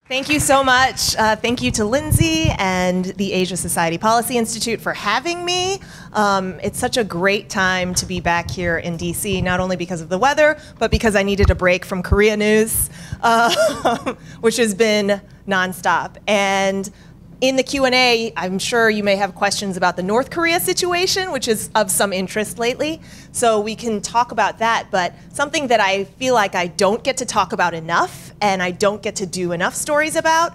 Thank you so much. Thank you to Lindsay and the Asia Society Policy Institute for having me. It's such a great time to be back here in DC, not only because of the weather, but because I needed a break from Korea news, which has been nonstop. And in the Q&A, I'm sure you may have questions about the North Korea situation, which is of some interest lately. So we can talk about that, but something that I feel like I don't get to talk about enough and I don't get to do enough stories about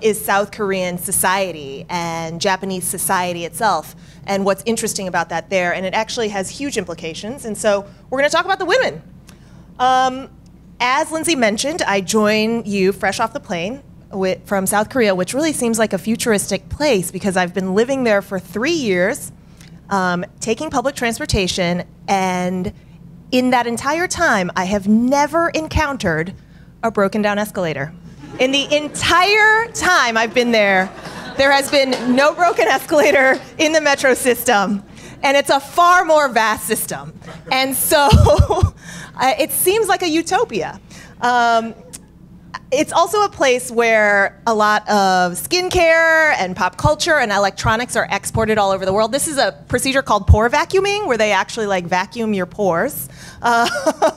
is South Korean society and Japanese society itself and what's interesting about that there. And it actually has huge implications. And so we're going to talk about the women. As Lindsay mentioned, I join you fresh off the plane from South Korea, which really seems like a futuristic place because I've been living there for 3 years, taking public transportation, and in that entire time, I have never encountered a broken down escalator. In the entire time I've been there, there has been no broken escalator in the metro system, and it's a far more vast system. And so it seems like a utopia. It's also a place where a lot of skincare and pop culture and electronics are exported all over the world. This is a procedure called pore vacuuming, where they actually like vacuum your pores,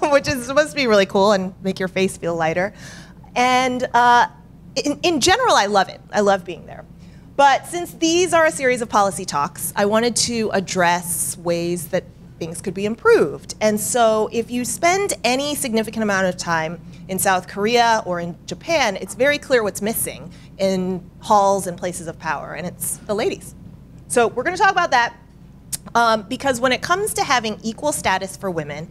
which is supposed to be really cool and make your face feel lighter. And in general, I love it. I love being there. But since these are a series of policy talks, I wanted to address ways that things could be improved. And so if you spend any significant amount of time in South Korea or in Japan, it's very clear what's missing in halls and places of power, and it's the ladies. So we're going to talk about that because when it comes to having equal status for women,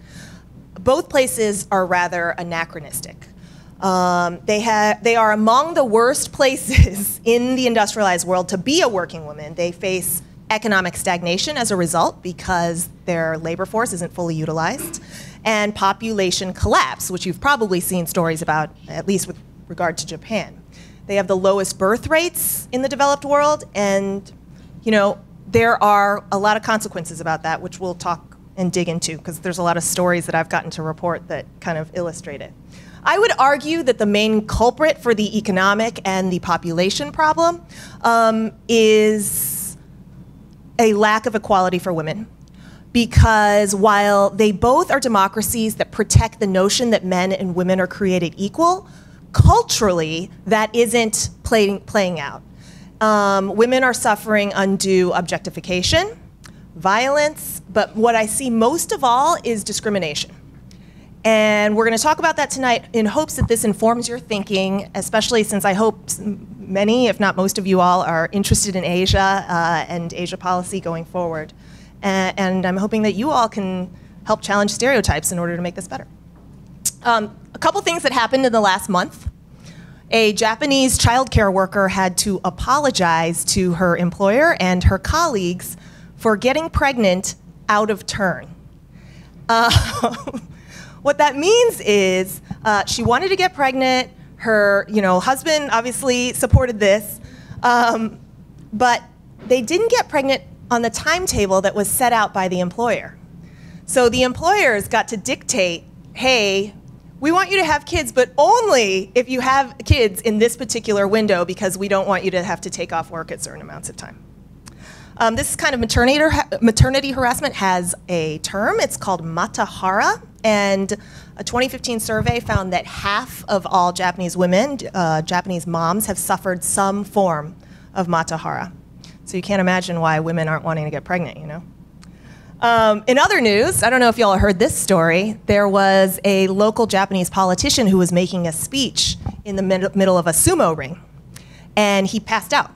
both places are rather anachronistic. They are among the worst places in the industrialized world to be a working woman. They face economic stagnation as a result because their labor force isn't fully utilized, and population collapse, which you've probably seen stories about, at least with regard to Japan. They have the lowest birth rates in the developed world, and there are a lot of consequences about that, which we'll talk and dig into, because there's a lot of stories that I've gotten to report that kind of illustrate it. I would argue that the main culprit for the economic and the population problem is a lack of equality for women. Because while they both are democracies that protect the notion that men and women are created equal, culturally, that isn't playing out. Women are suffering undue objectification, violence, but what I see most of all is discrimination. And we're going to talk about that tonight in hopes that this informs your thinking, especially since I hope many, if not most of you all, are interested in Asia and Asia policy going forward. And I'm hoping that you all can help challenge stereotypes in order to make this better. A couple things that happened in the last month. A Japanese childcare worker had to apologize to her employer and her colleagues for getting pregnant out of turn. What that means is she wanted to get pregnant. Her husband obviously supported this, but they didn't get pregnant on the timetable that was set out by the employer. So the employers got to dictate, hey, we want you to have kids, but only if you have kids in this particular window because we don't want you to have to take off work at certain amounts of time. This kind of maternity harassment has a term. It's called matahara, and a 2015 survey found that half of all Japanese women, Japanese moms, have suffered some form of matahara. So you can't imagine why women aren't wanting to get pregnant, In other news, I don't know if y'all heard this story, there was a local Japanese politician who was making a speech in the middle of a sumo ring, and he passed out.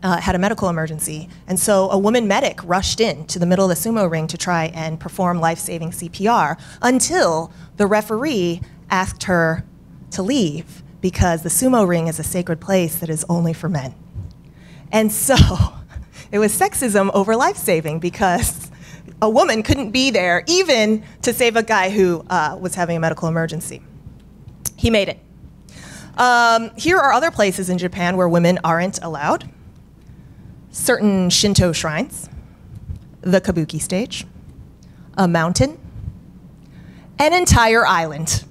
Had a medical emergency. And so a woman medic rushed in to the middle of the sumo ring to try and perform life-saving CPR until the referee asked her to leave because the sumo ring is a sacred place that is only for men. And so it was sexism over life-saving because a woman couldn't be there even to save a guy who was having a medical emergency. He made it. Here are other places in Japan where women aren't allowed. Certain Shinto shrines, the kabuki stage, a mountain, an entire island.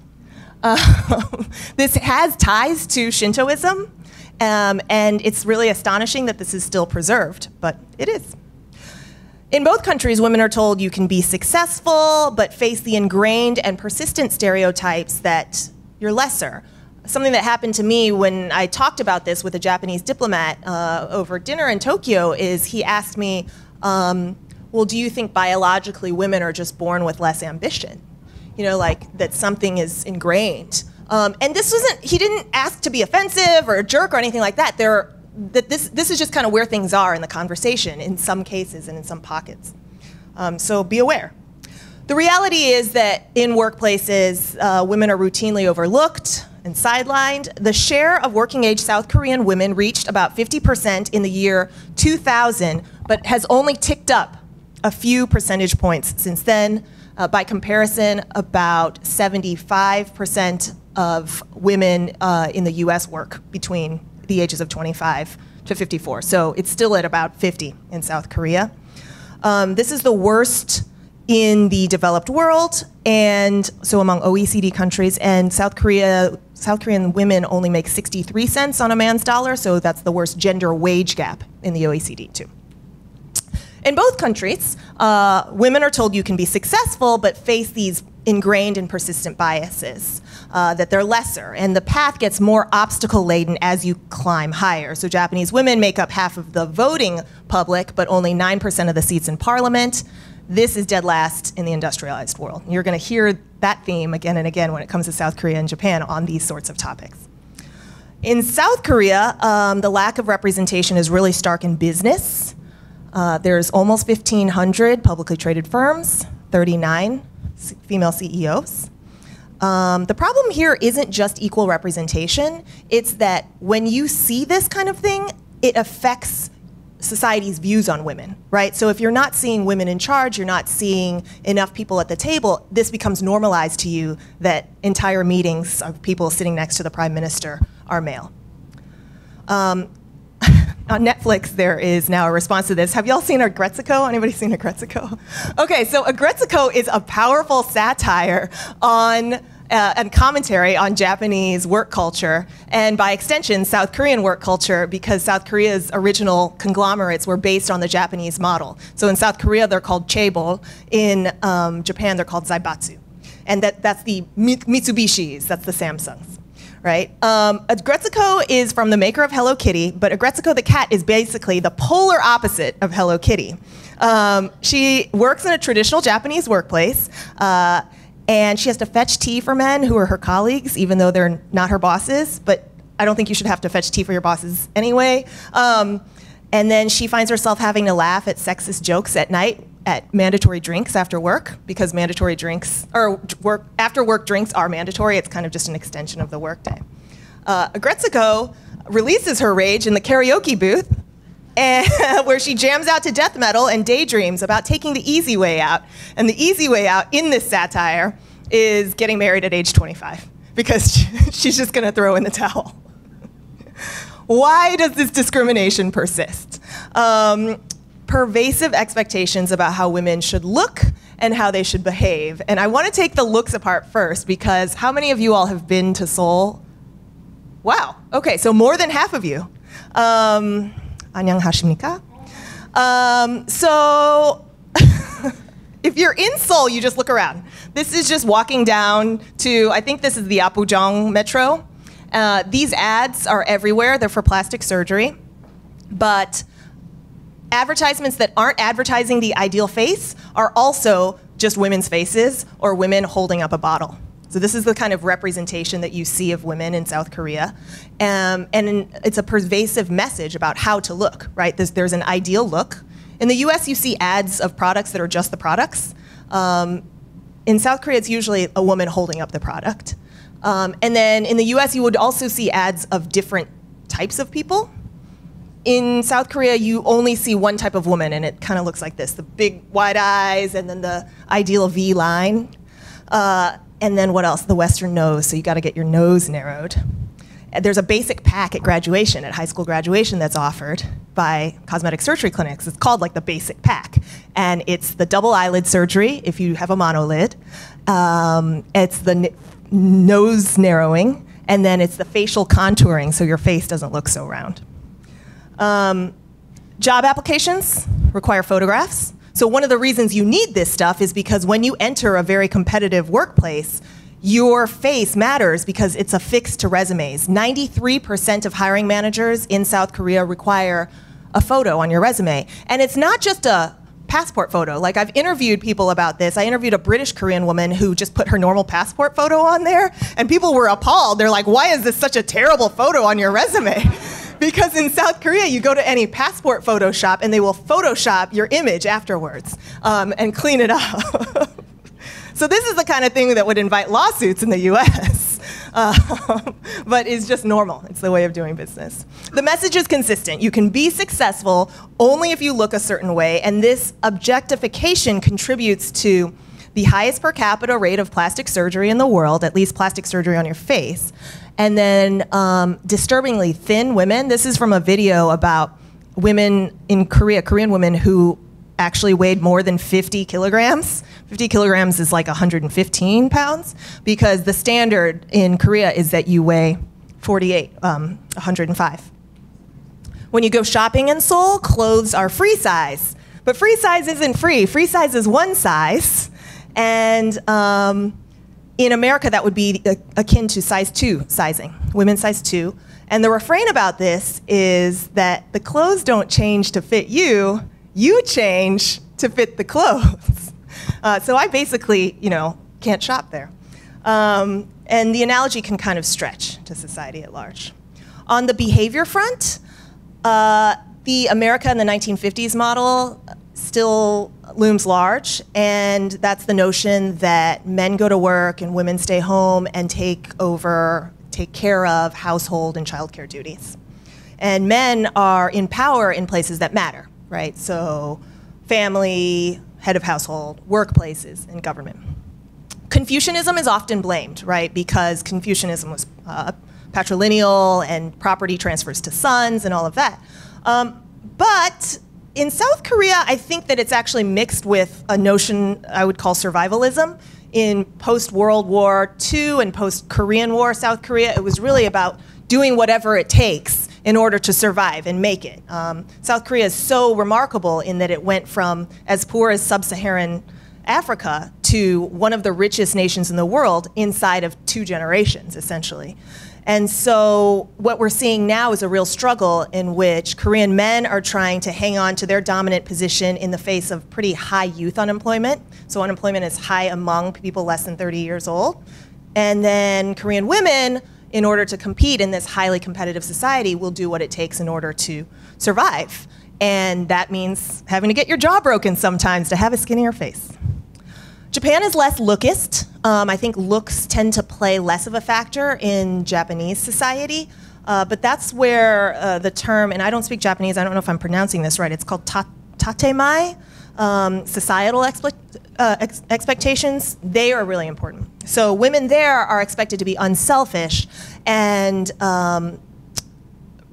This has ties to Shintoism, and it's really astonishing that this is still preserved, but it is. In both countries, women are told you can be successful, but face the ingrained and persistent stereotypes that you're lesser. Something that happened to me when I talked about this with a Japanese diplomat over dinner in Tokyo is he asked me, well, do you think biologically women are just born with less ambition? You know, like that something is ingrained. And this wasn't, he didn't ask to be offensive or a jerk or anything like that. This is just kind of where things are in the conversation in some cases and in some pockets. So be aware. The reality is that in workplaces, women are routinely overlooked and sidelined. The share of working age South Korean women reached about 50% in the year 2000, but has only ticked up a few percentage points since then. By comparison, about 75% of women in the US work between the ages of 25 to 54. So it's still at about 50 in South Korea. This is the worst in the developed world, and so among OECD countries, and South Korean women only make 63 cents on a man's dollar, so that's the worst gender wage gap in the OECD too. In both countries, women are told you can be successful, but face these ingrained and persistent biases, that they're lesser, and the path gets more obstacle-laden as you climb higher. So Japanese women make up half of the voting public, but only 9% of the seats in parliament. This is dead last in the industrialized world. You're going to hear that theme again and again when it comes to South Korea and Japan on these sorts of topics. In South Korea, the lack of representation is really stark in business. There's almost 1,500 publicly traded firms, 39 female CEOs. The problem here isn't just equal representation, it's that when you see this kind of thing, it affects society's views on women, right? So if you're not seeing women in charge, you're not seeing enough people at the table, this becomes normalized to you that entire meetings of people sitting next to the prime minister are male. On Netflix, there is now a response to this. Have y'all seen Agretsuko? Anybody seen Agretsuko? Okay, so Agretsuko is a powerful satire on and commentary on Japanese work culture, and by extension, South Korean work culture, because South Korea's original conglomerates were based on the Japanese model. So in South Korea, they're called chaebol. In Japan, they're called zaibatsu. And that's the Mitsubishis, that's the Samsungs, right? Agretsuko is from the maker of Hello Kitty, but Agretsuko the cat is basically the polar opposite of Hello Kitty. She works in a traditional Japanese workplace, and she has to fetch tea for men who are her colleagues, even though they're not her bosses, but I don't think you should have to fetch tea for your bosses anyway. And then she finds herself having to laugh at sexist jokes at night at mandatory drinks after work, because mandatory drinks, or after work drinks are mandatory. It's kind of just an extension of the workday. Agretsuko releases her rage in the karaoke booth, and where she jams out to death metal and daydreams about taking the easy way out. And the easy way out in this satire is getting married at age 25, because she's just gonna throw in the towel. Why does this discrimination persist? Pervasive expectations about how women should look and how they should behave. And I wanna take the looks apart first, because how many of you all have been to Seoul? Wow, okay, so more than half of you. 안녕하십니까? So if you're in Seoul, you just look around. This is just walking down to, I think this is the Apgujeong metro. These ads are everywhere. They're for plastic surgery. But advertisements that aren't advertising the ideal face are also just women's faces or women holding up a bottle. So this is the kind of representation that you see of women in South Korea. And it's a pervasive message about how to look, right? There's an ideal look. In the US, you see ads of products that are just the products. In South Korea, it's usually a woman holding up the product. And then in the US, you would also see ads of different types of people. In South Korea, you only see one type of woman, and it kind of looks like this, the big wide eyes and then the ideal V line. And then what else? The Western nose, so you gotta get your nose narrowed. And there's a basic pack at graduation, at high school graduation, that's offered by cosmetic surgery clinics. It's called like the basic pack. And it's the double eyelid surgery if you have a monolid. It's the nose narrowing, and then it's the facial contouring so your face doesn't look so round. Job applications require photographs. So one of the reasons you need this stuff is because when you enter a very competitive workplace, your face matters because it's affixed to resumes. 93% of hiring managers in South Korea require a photo on your resume. And it's not just a passport photo. Like, I've interviewed people about this. I interviewed a British Korean woman who just put her normal passport photo on there, and people were appalled. They're like, why is this such a terrible photo on your resume? Because in South Korea, you go to any passport photo shop and they will Photoshop your image afterwards and clean it up. So this is the kind of thing that would invite lawsuits in the US, but is just normal. It's the way of doing business. The message is consistent. You can be successful only if you look a certain way, and this objectification contributes to the highest per capita rate of plastic surgery in the world, at least plastic surgery on your face, and then disturbingly thin women. This is from a video about women in Korea, Korean women who actually weighed more than 50 kilograms. 50 kilograms is like 115 pounds, because the standard in Korea is that you weigh 48, 105. When you go shopping in Seoul, clothes are free size. But free size isn't free. Free size is one size. And in America, that would be akin to size 2 sizing, women's size 2. And the refrain about this is that the clothes don't change to fit you, you change to fit the clothes. So I basically, can't shop there. And the analogy can kind of stretch to society at large. On the behavior front, the America in the 1950s model still looms large, and that's the notion that men go to work and women stay home and take care of household and childcare duties. And men are in power in places that matter, right? So family, head of household, workplaces, and government. Confucianism is often blamed, right? Because Confucianism was patrilineal and property transfers to sons and all of that. But in South Korea, I think that it's actually mixed with a notion I would call survivalism. In post-World War II and post-Korean War South Korea, it was really about doing whatever it takes in order to survive and make it. South Korea is so remarkable in that it went from as poor as sub-Saharan Africa to one of the richest nations in the world inside of 2 generations, essentially. And so what we're seeing now is a real struggle in which Korean men are trying to hang on to their dominant position in the face of pretty high youth unemployment. So unemployment is high among people less than 30 years old. And then Korean women, in order to compete in this highly competitive society, will do what it takes in order to survive. And that means having to get your jaw broken sometimes to have a skinnier face. Japan is less lookist. I think looks tend to play less of a factor in Japanese society, but that's where the term, and I don't speak Japanese, I don't know if I'm pronouncing this right, it's called tatemai, societal expectations. They are really important. So women there are expected to be unselfish and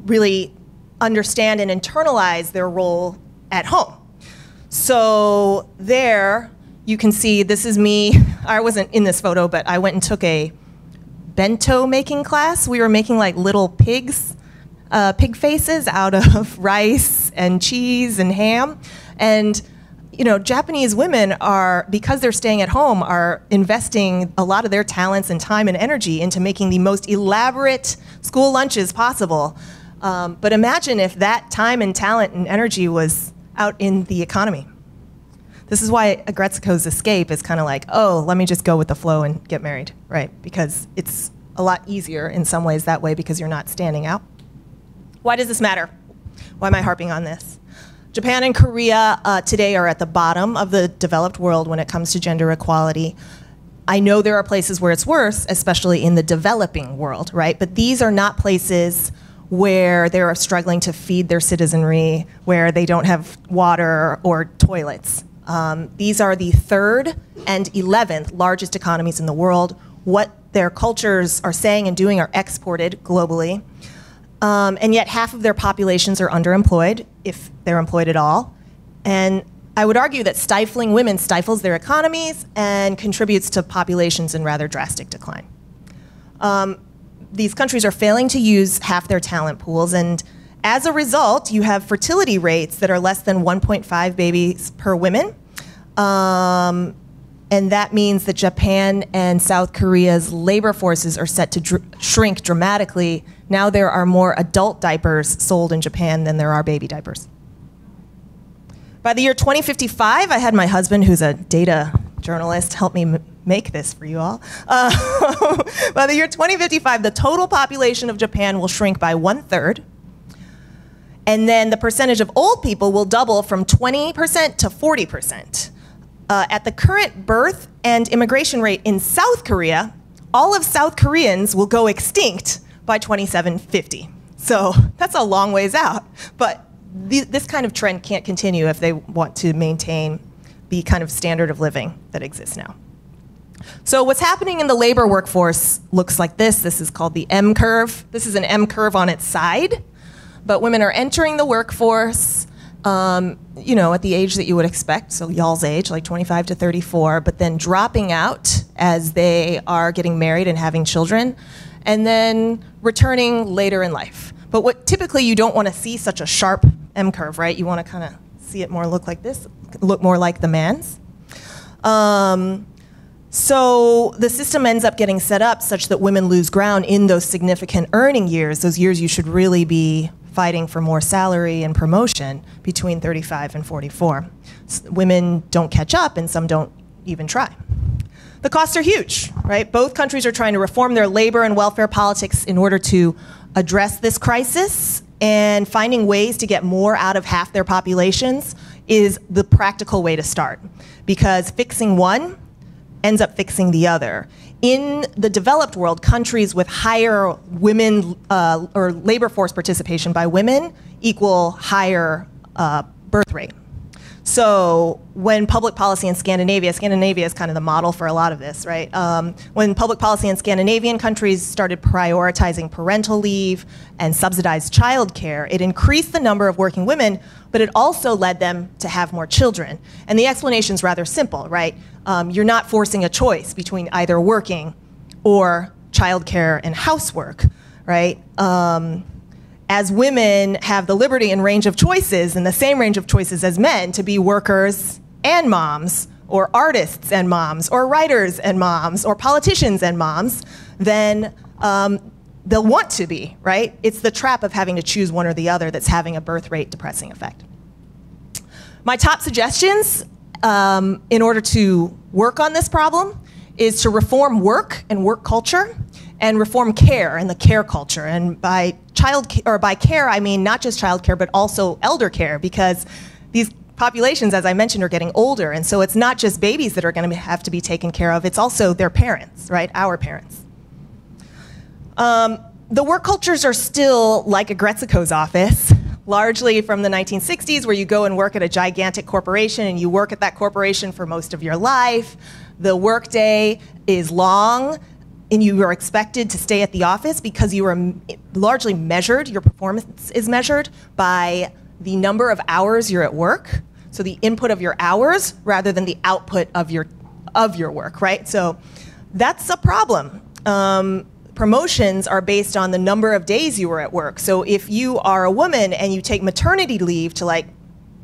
really understand and internalize their role at home. So there, you can see, this is me. I wasn't in this photo, but I went and took a bento making class. We were making like little pigs, pig faces out of rice and cheese and ham. And Japanese women are, because they're staying at home, are investing a lot of their talents and time and energy into making the most elaborate school lunches possible. But imagine if that time and talent and energy was out in the economy. This is why Agretsuko's escape is kind of like, oh, let me just go with the flow and get married, right? Because it's a lot easier in some ways that way because you're not standing out. Why does this matter? Why am I harping on this? Japan and Korea today are at the bottom of the developed world when it comes to gender equality. I know there are places where it's worse, especially in the developing world, right? But these are not places where they're struggling to feed their citizenry, where they don't have water or toilets. These are the 3rd and 11th largest economies in the world. What their cultures are saying and doing are exported globally. And yet half of their populations are underemployed, if they're employed at all. And I would argue that stifling women stifles their economies and contributes to populations in rather drastic decline. These countries are failing to use half their talent pools, and as a result, you have fertility rates that are less than 1.5 babies per woman. And that means that Japan and South Korea's labor forces are set to shrink dramatically. Now there are more adult diapers sold in Japan than there are baby diapers. By the year 2055, I had my husband, who's a data journalist, help me make this for you all. By the year 2055, the total population of Japan will shrink by 1/3. And then the percentage of old people will double from 20% to 40%. At the current birth and immigration rate in South Korea, all of South Koreans will go extinct by 2750. So that's a long ways out. But this kind of trend can't continue if they want to maintain the kind of standard of living that exists now. So what's happening in the labor workforce looks like this. This is called the M curve. This is an M curve on its side. But women are entering the workforce, you know, at the age that you would expect, so y'all's age, like 25 to 34, but then dropping out as they are getting married and having children, and then returning later in life. But what typically you don't want to see such a sharp M curve, right? You want to kind of see it more look like this, look more like the man's. So the system ends up getting set up such that women lose ground in those significant earning years, those years you should really be fighting for more salary and promotion between 35 and 44. Women don't catch up and some don't even try. The costs are huge, right? Both countries are trying to reform their labor and welfare politics in order to address this crisis, and finding ways to get more out of half their populations is the practical way to start, because fixing one ends up fixing the other. In the developed world, countries with higher women or labor force participation by women equal higher birth rate. So when public policy in Scandinavia is kind of the model for a lot of this, right? When public policy in Scandinavian countries started prioritizing parental leave and subsidized childcare, it increased the number of working women, but it also led them to have more children. And the explanation is rather simple, right? You're not forcing a choice between either working or childcare and housework, right? As women have the liberty and range of choices, and the same range of choices as men, to be workers and moms, or artists and moms, or writers and moms, or politicians and moms, then they'll want to be, right? It's the trap of having to choose one or the other that's having a birth rate depressing effect. My top suggestions in order to work on this problem is to reform work and work culture, and reform care and the care culture. And by care, I mean not just child care, but also elder care, because these populations, as I mentioned, are getting older. And so it's not just babies that are going to have to be taken care of, it's also their parents, right? Our parents. The work cultures are still like a Gretziko's office, largely from the 1960s, where you go and work at a gigantic corporation and you work at that corporation for most of your life. The workday is long, and you are expected to stay at the office because you are largely measured, your performance is measured by the number of hours you're at work, so the input of your hours rather than the output of your work, right? So that's a problem. Promotions are based on the number of days you were at work. So if you are a woman and you take maternity leave to like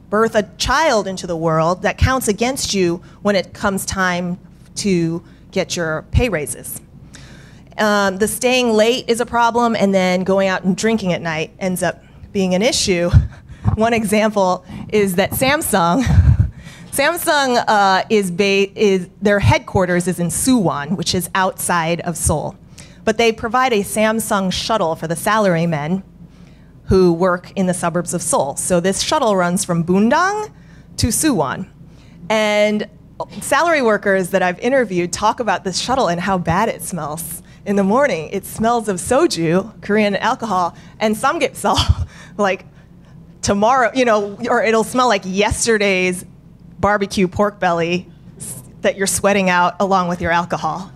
birth a child into the world, that counts against you when it comes time to get your pay raises. The staying late is a problem, and then going out and drinking at night ends up being an issue. One example is that Samsung their headquarters is in Suwon, which is outside of Seoul. But they provide a Samsung shuttle for the salarymen who work in the suburbs of Seoul. So this shuttle runs from Bundang to Suwon. And salary workers that I've interviewed talk about this shuttle and how bad it smells. In the morning, it smells of soju, Korean alcohol, and samgyeopsal, like tomorrow, you know, or it'll smell like yesterday's barbecue pork belly that you're sweating out along with your alcohol,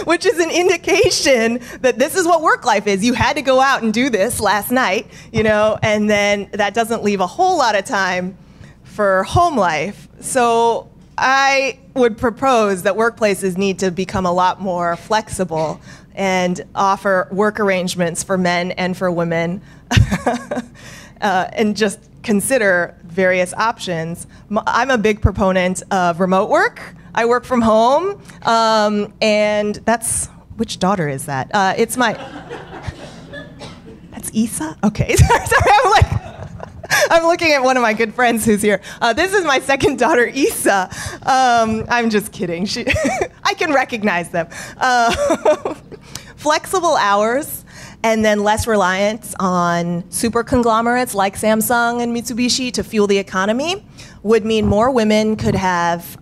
which is an indication that this is what work life is. You had to go out and do this last night, you know, and then that doesn't leave a whole lot of time for home life. So I would propose that workplaces need to become a lot more flexible and offer work arrangements for men and for women, and just consider various options. I'm a big proponent of remote work. I work from home, and that's, which daughter is that? It's my, that's Isa? Okay, sorry, I'm looking at one of my good friends who's here. This is my second daughter, Isa. I'm just kidding. I can recognize them. Flexible hours, and then less reliance on super conglomerates like Samsung and Mitsubishi to fuel the economy would mean more women could have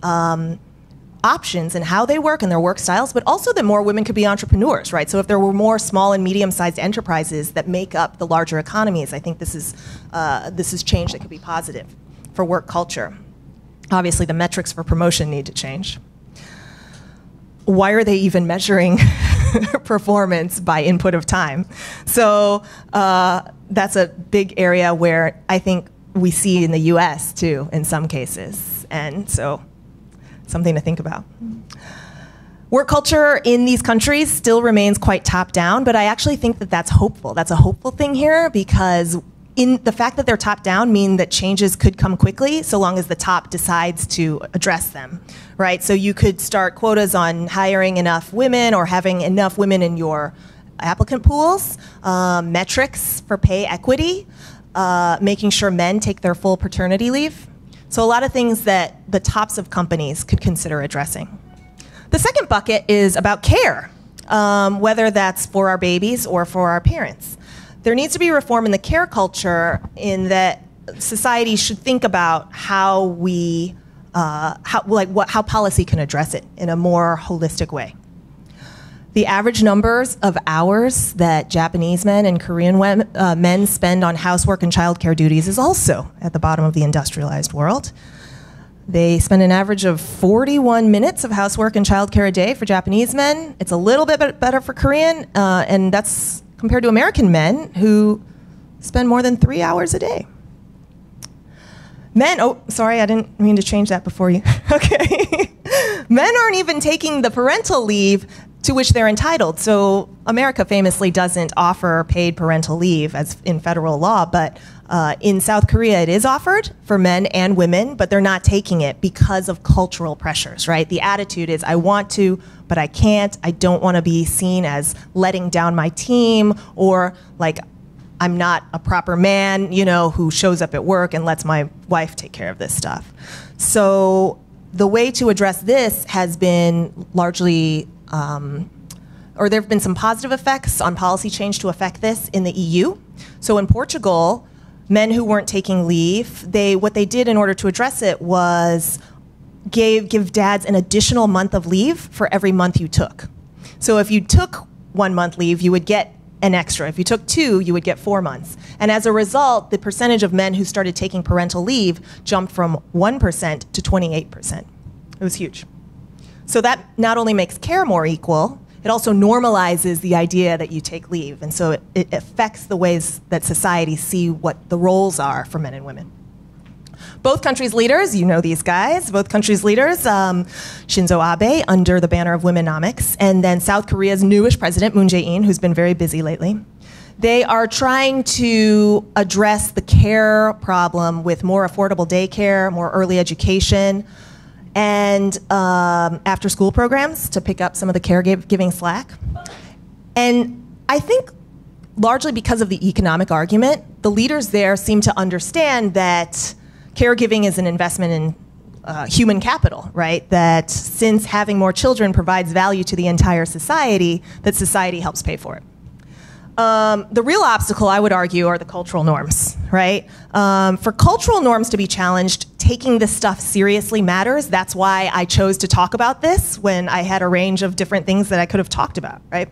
options in how they work and their work styles, but also that more women could be entrepreneurs, right? So if there were more small and medium-sized enterprises that make up the larger economies, I think this is change that could be positive for work culture. Obviously, the metrics for promotion need to change. Why are they even measuring performance by input of time? So that's a big area where I think we see in the US too, in some cases. And so something to think about. Work culture in these countries still remains quite top-down, but I actually think that that's hopeful. That's a hopeful thing here, because in the fact that they're top-down mean that changes could come quickly so long as the top decides to address them, right? So you could start quotas on hiring enough women or having enough women in your applicant pools, metrics for pay equity, making sure men take their full paternity leave. So a lot of things that the tops of companies could consider addressing. The second bucket is about care, whether that's for our babies or for our parents. There needs to be reform in the care culture in that society should think about how we, how policy can address it in a more holistic way. The average numbers of hours that Japanese men and Korean men spend on housework and childcare duties is also at the bottom of the industrialized world. They spend an average of 41 minutes of housework and childcare a day for Japanese men. It's a little bit better for Korean, and that's compared to American men who spend more than 3 hours a day. Men, oh, sorry, I didn't mean to change that before you. Okay. Men aren't even taking the parental leave to which they're entitled. So America famously doesn't offer paid parental leave as in federal law, but in South Korea it is offered for men and women, but they're not taking it because of cultural pressures, right? The attitude is, I want to, but I can't. I don't want to be seen as letting down my team, or like I'm not a proper man, you know, who shows up at work and lets my wife take care of this stuff. So the way to address this has been largely or there have been some positive effects on policy change to affect this in the EU. So in Portugal, men who weren't taking leave, what they did in order to address it was give dads an additional month of leave for every month you took. So if you took 1 month leave, you would get an extra. If you took 2, you would get 4 months. And as a result, the percentage of men who started taking parental leave jumped from 1% to 28%. It was huge. So that not only makes care more equal, it also normalizes the idea that you take leave. And so it affects the ways that society see what the roles are for men and women. Both countries' leaders, you know these guys, both countries' leaders, Shinzo Abe under the banner of Womenomics, and then South Korea's newish president, Moon Jae-in, who's been very busy lately. They are trying to address the care problem with more affordable daycare, more early education, and after-school programs to pick up some of the caregiving slack. And I think largely because of the economic argument, the leaders there seem to understand that caregiving is an investment in human capital, right? That since having more children provides value to the entire society, that society helps pay for it. The real obstacle, I would argue, are the cultural norms, right? For cultural norms to be challenged, taking this stuff seriously matters. That's why I chose to talk about this when I had a range of different things that I could have talked about, right?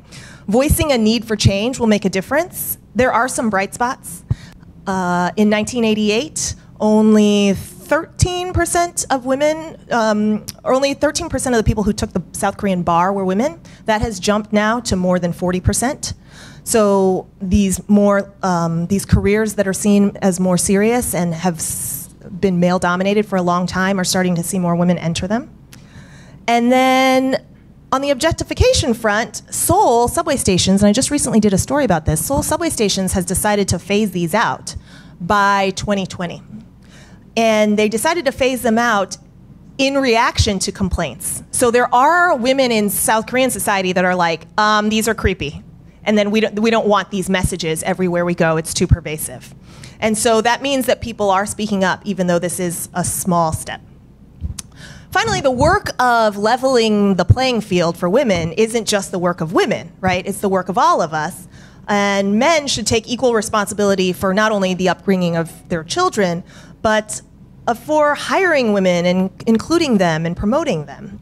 Voicing a need for change will make a difference. There are some bright spots. In 1988, only 13% of women, or only 13% of the people who took the South Korean bar were women. That has jumped now to more than 40%. So these careers that are seen as more serious and have been male-dominated for a long time are starting to see more women enter them. And then on the objectification front, Seoul subway stations, and I just recently did a story about this, Seoul subway stations has decided to phase these out by 2020. And they decided to phase them out in reaction to complaints. So there are women in South Korean society that are like, these are creepy. And then we don't want these messages everywhere we go, it's too pervasive. And so that means that people are speaking up, even though this is a small step. Finally, the work of leveling the playing field for women isn't just the work of women, right? It's the work of all of us. And men should take equal responsibility for not only the upbringing of their children, but for hiring women and including them and promoting them.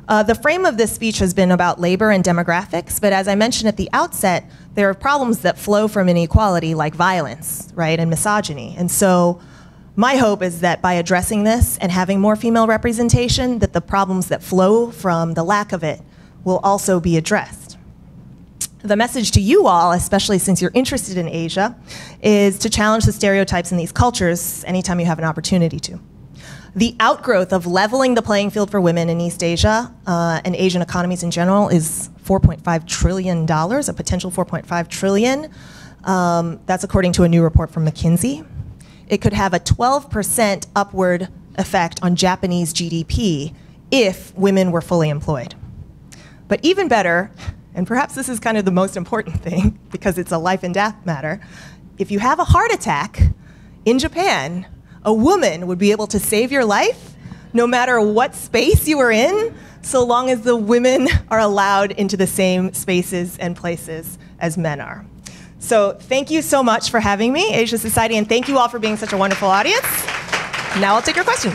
The frame of this speech has been about labor and demographics, but as I mentioned at the outset, there are problems that flow from inequality like violence, right, and misogyny. And so my hope is that by addressing this and having more female representation, that the problems that flow from the lack of it will also be addressed. The message to you all, especially since you're interested in Asia, is to challenge the stereotypes in these cultures anytime you have an opportunity to. The outgrowth of leveling the playing field for women in East Asia and Asian economies in general is $4.5 trillion, a potential $4.5 trillion. That's according to a new report from McKinsey. It could have a 12% upward effect on Japanese GDP if women were fully employed. But even better, and perhaps this is kind of the most important thing because it's a life and death matter, if you have a heart attack in Japan, a woman would be able to save your life no matter what space you are in, so long as the women are allowed into the same spaces and places as men are. So thank you so much for having me, Asia Society, and thank you all for being such a wonderful audience. Now I'll take your questions.